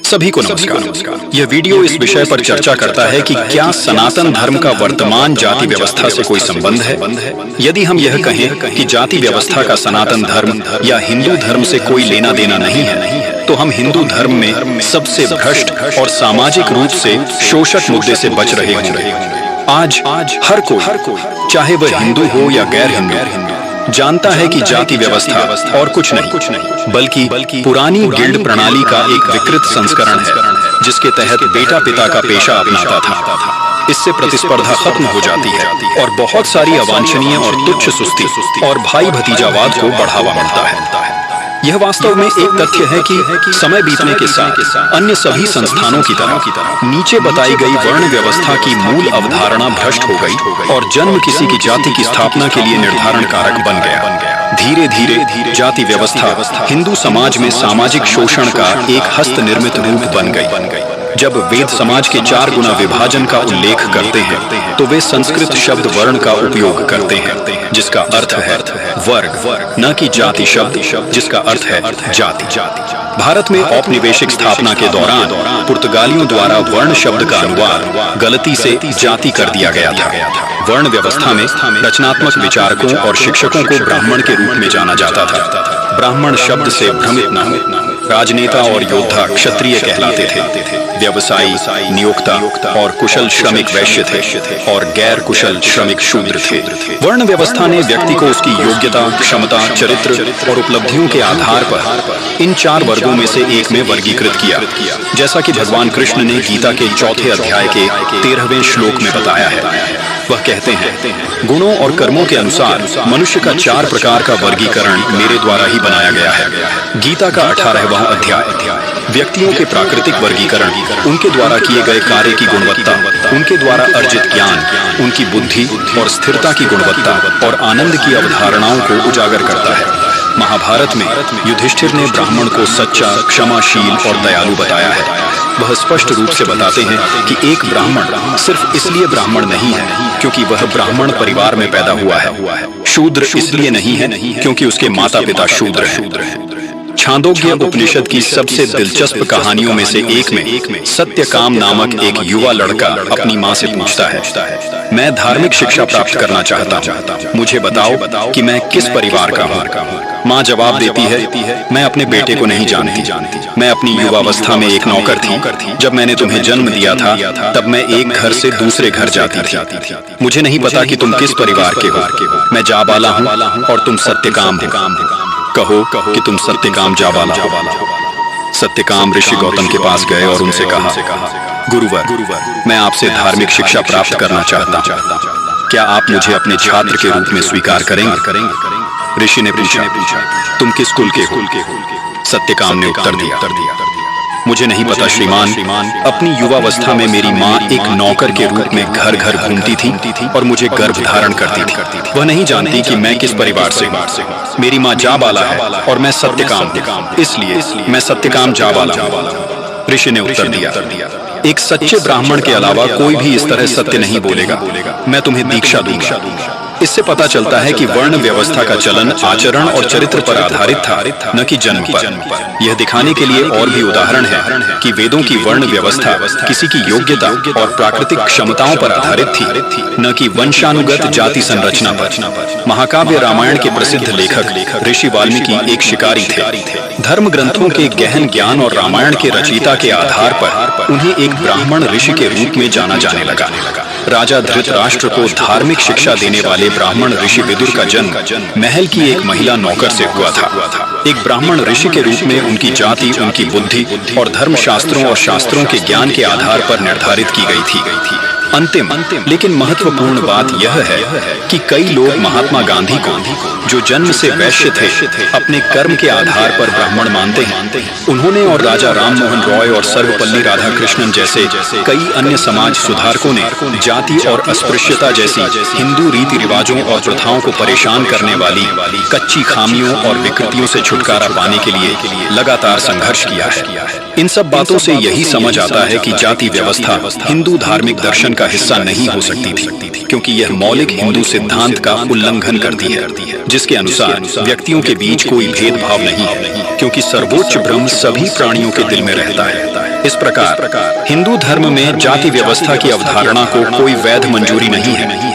सभी को नमस्कार। यह वीडियो इस विषय पर चर्चा करता है कि क्या सनातन धर्म का वर्तमान जाति व्यवस्था से कोई संबंध है। यदि हम यह कहें कि जाति व्यवस्था का सनातन धर्म या हिंदू धर्म से कोई लेना देना नहीं है, तो हम हिंदू धर्म में सबसे भ्रष्ट और सामाजिक रूप से शोषक मुद्दे से बच रहे होंगे। आज हर कोई, चाहे वह हिंदू हो या गैर हिंदू, जानता है कि जाति व्यवस्था और कुछ नहीं बल्कि पुरानी गिल्ड प्रणाली का एक विकृत संस्करण है, जिसके तहत बेटा पिता का पेशा अपनाता था। इससे प्रतिस्पर्धा खत्म हो जाती है और बहुत सारी अवांछनीय और तुच्छ सुस्ती और भाई भतीजावाद को बढ़ावा मिलता है। यह वास्तव में एक तथ्य है कि समय बीतने के साथ अन्य सभी संस्थानों की तरह नीचे बताई गई वर्ण व्यवस्था की मूल अवधारणा भ्रष्ट हो गई और जन्म किसी की जाति की स्थापना के लिए निर्धारण कारक बन गया। धीरे धीरे जाति व्यवस्था हिंदू समाज में सामाजिक शोषण का एक हस्त निर्मित रूप बन गई। जब वेद समाज के 4 गुना विभाजन का उल्लेख करते हैं, तो वे संस्कृत शब्द वर्ण का उपयोग करते हैं, जिसका अर्थ है वर्ग, न कि जाति शब्द जिसका अर्थ है जाति। भारत में औपनिवेशिक स्थापना के दौरान पुर्तगालियों द्वारा वर्ण शब्द का अनुवाद गलती से जाति कर दिया गया था। वर्ण व्यवस्था में रचनात्मक विचारकों और शिक्षकों को ब्राह्मण के रूप में जाना जाता था। ब्राह्मण शब्द से भ्रमित न हो। राजनेता और योद्धा क्षत्रिय कहलाते थे। व्यवसायी, नियोक्ता और कुशल श्रमिक वैश्य थे और गैर कुशल श्रमिक शूद्र थे। वर्ण व्यवस्था ने व्यक्ति को उसकी योग्यता, क्षमता, चरित्र और उपलब्धियों के आधार पर इन 4 वर्गों में से एक में वर्गीकृत किया, जैसा कि भगवान कृष्ण ने गीता के 4थे अध्याय के 13वें श्लोक में बताया है। वह कहते हैं, गुणों और कर्मों के अनुसार मनुष्य का 4 प्रकार का वर्गीकरण मेरे द्वारा ही बनाया गया है। गीता का 18वां अध्याय व्यक्तियों के प्राकृतिक वर्गीकरण, उनके द्वारा किए गए कार्य की गुणवत्ता, उनके द्वारा अर्जित ज्ञान, उनकी बुद्धि और स्थिरता की गुणवत्ता और आनंद की अवधारणाओं को उजागर करता है। महाभारत में युधिष्ठिर ने ब्राह्मण को सच्चा, क्षमाशील और दयालु बताया है। वह स्पष्ट रूप से बताते हैं कि एक ब्राह्मण सिर्फ इसलिए ब्राह्मण नहीं है क्योंकि वह ब्राह्मण परिवार में पैदा हुआ है। शूद्र इसलिए नहीं है क्योंकि उसके माता पिता शूद्र हैं। छांदोग्य उपनिषद की सबसे दिलचस्प कहानियों में से एक में सत्यकाम नामक एक युवा लड़का अपनी माँ से पूछता है, मैं धार्मिक शिक्षा प्राप्त करना चाहता हूँ, मुझे बताओ कि मैं किस परिवार का हूँ। माँ जवाब देती है, मैं अपने बेटे को नहीं जानती। मैं अपनी युवावस्था में एक नौकर थी। जब मैंने तुम्हें जन्म दिया था, तब मैं एक घर से दूसरे घर जाती थी। मुझे नहीं पता कि तुम किस परिवार के हो। मैं जाबाला हूँ और तुम सत्यकाम हो। कहो कि तुम सत्यकाम जाबाला हो। सत्यकाम ऋषि गौतम के पास गए और उनसे कहा, गुरुवर, मैं आपसे धार्मिक शिक्षा प्राप्त करना चाहता हूँ। क्या आप मुझे अपने छात्र के रूप में स्वीकार करेंगे? ऋषि ने पूछा, तुम किस कुल के हो? सत्यकाम ने उत्तर दिया, मुझे नहीं पता श्रीमान। अपनी युवावस्था में मेरी माँ एक नौकर के रूप में घर घर घूमती थी और मुझे गर्भ धारण करती थी। वह नहीं जानती कि मैं किस परिवार से हूँ। मेरी माँ जाबाला है और मैं सत्यकाम, इसलिए मैं सत्यकाम जाबाला हूँ। ऋषि ने उत्तर दिया, एक सच्चे ब्राह्मण के अलावा कोई भी इस तरह सत्य नहीं बोलेगा। मैं तुम्हें दीक्षा दूंगा। इससे पता चलता है कि वर्ण व्यवस्था का चलन आचरण और चरित्र पर आधारित था, न कि जन्म पर। यह दिखाने के लिए और भी उदाहरण है कि वेदों की वर्ण व्यवस्था किसी की योग्यता और प्राकृतिक क्षमताओं पर आधारित थी, न कि वंशानुगत जाति संरचना पर। महाकाव्य रामायण के प्रसिद्ध लेखक ऋषि वाल्मीकि एक शिकारी थे। धर्म ग्रंथों के गहन ज्ञान और रामायण के रचयिता के आधार पर उन्हें एक ब्राह्मण ऋषि के रूप में जाना जाने लगा। राजा धृतराष्ट्र को धार्मिक शिक्षा देने वाले ब्राह्मण ऋषि विदुर का जन्म महल की एक महिला नौकर से हुआ था। एक ब्राह्मण ऋषि के रूप में उनकी जाति, उनकी बुद्धि और धर्मशास्त्रों और शास्त्रों के ज्ञान के आधार पर निर्धारित की गई थी। अंतिम लेकिन महत्वपूर्ण बात यह है कि कई लोग महात्मा गांधी को, जो जन्म से वैश्य थे, अपने कर्म के आधार पर ब्राह्मण मानते हैं। उन्होंने और राजा राममोहन रॉय और सर्वपल्ली राधाकृष्णन जैसे कई अन्य समाज सुधारकों ने जाति और अस्पृश्यता जैसी हिंदू रीति रिवाजों और प्रथाओं को परेशान करने वाली कच्ची खामियों और विकृतियों से छुटकारा पाने के लिए लगातार संघर्ष किया है। इन सब बातों से यही समझ आता है कि जाति व्यवस्था हिंदू धार्मिक दर्शन का हिस्सा नहीं हो सकती थी, क्योंकि यह मौलिक हिंदू सिद्धांत का उल्लंघन करती है, जिसके अनुसार व्यक्तियों के बीच कोई भेदभाव नहीं है, क्योंकि सर्वोच्च ब्रह्म सभी प्राणियों के दिल में रहता है। इस प्रकार हिंदू धर्म में जाति व्यवस्था की अवधारणा को कोई वैध मंजूरी नहीं है।